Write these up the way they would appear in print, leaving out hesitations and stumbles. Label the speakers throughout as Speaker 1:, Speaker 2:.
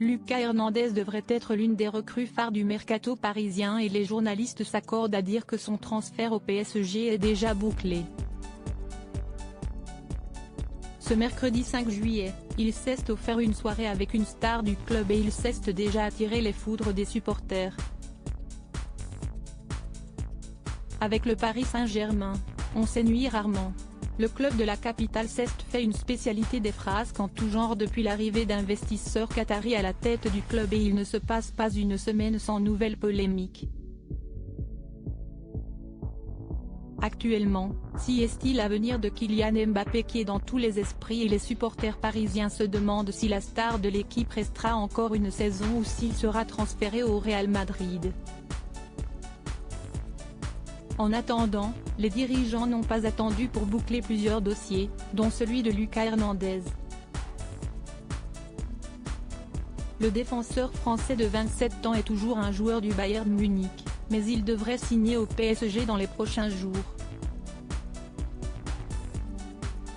Speaker 1: Lucas Hernandez devrait être l'une des recrues phares du mercato parisien et les journalistes s'accordent à dire que son transfert au PSG est déjà bouclé. Ce mercredi 5 juillet, il s'est offert une soirée avec une star du club et il s'est déjà attiré les foudres des supporters. Avec le Paris Saint-Germain, on s'ennuie rarement. Le club de la capitale s'est fait une spécialité des frasques en tout genre depuis l'arrivée d'investisseurs qataris à la tête du club et il ne se passe pas une semaine sans nouvelles polémiques. Actuellement, si est-il l'avenir de Kylian Mbappé qui est dans tous les esprits et les supporters parisiens se demandent si la star de l'équipe restera encore une saison ou s'il sera transféré au Real Madrid. En attendant, les dirigeants n'ont pas attendu pour boucler plusieurs dossiers, dont celui de Lucas Hernandez. Le défenseur français de 27 ans est toujours un joueur du Bayern Munich, mais il devrait signer au PSG dans les prochains jours.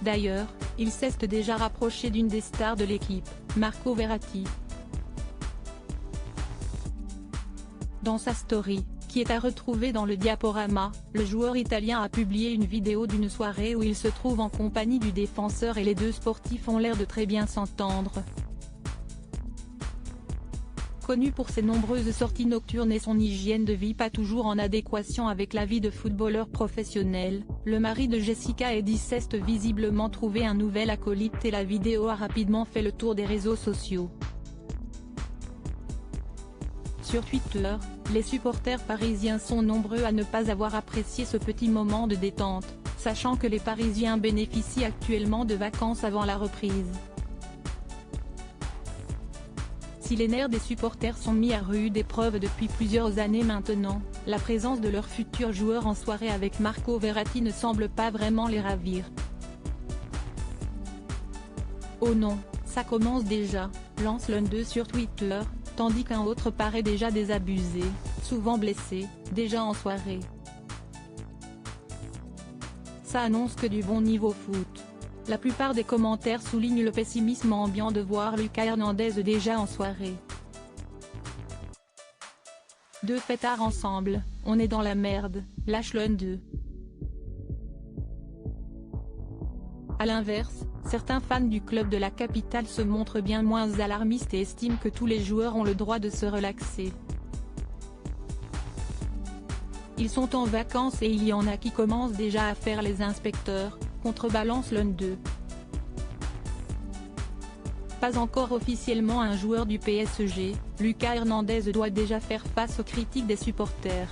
Speaker 1: D'ailleurs, il s'est déjà rapproché d'une des stars de l'équipe, Marco Verratti. Dans sa story, qui est à retrouver dans le diaporama, le joueur italien a publié une vidéo d'une soirée où il se trouve en compagnie du défenseur et les deux sportifs ont l'air de très bien s'entendre. Connu pour ses nombreuses sorties nocturnes et son hygiène de vie pas toujours en adéquation avec la vie de footballeur professionnel, le mari de Jessica Eddy s'est visiblement trouvé un nouvel acolyte et la vidéo a rapidement fait le tour des réseaux sociaux. Sur Twitter, les supporters parisiens sont nombreux à ne pas avoir apprécié ce petit moment de détente, sachant que les Parisiens bénéficient actuellement de vacances avant la reprise. Si les nerfs des supporters sont mis à rude épreuve depuis plusieurs années maintenant, la présence de leur futur joueur en soirée avec Marco Verratti ne semble pas vraiment les ravir. Oh non, ça commence déjà, lance l'un d'eux sur Twitter, tandis qu'un autre paraît déjà désabusé, souvent blessé, déjà en soirée. Ça annonce que du bon niveau foot. La plupart des commentaires soulignent le pessimisme ambiant de voir Lucas Hernandez déjà en soirée. Deux fêtards ensemble, on est dans la merde, lâche l'un d'eux. A l'inverse, certains fans du club de la capitale se montrent bien moins alarmistes et estiment que tous les joueurs ont le droit de se relaxer. Ils sont en vacances et il y en a qui commencent déjà à faire les inspecteurs, contrebalance l'un d'eux. Pas encore officiellement un joueur du PSG, Lucas Hernandez doit déjà faire face aux critiques des supporters.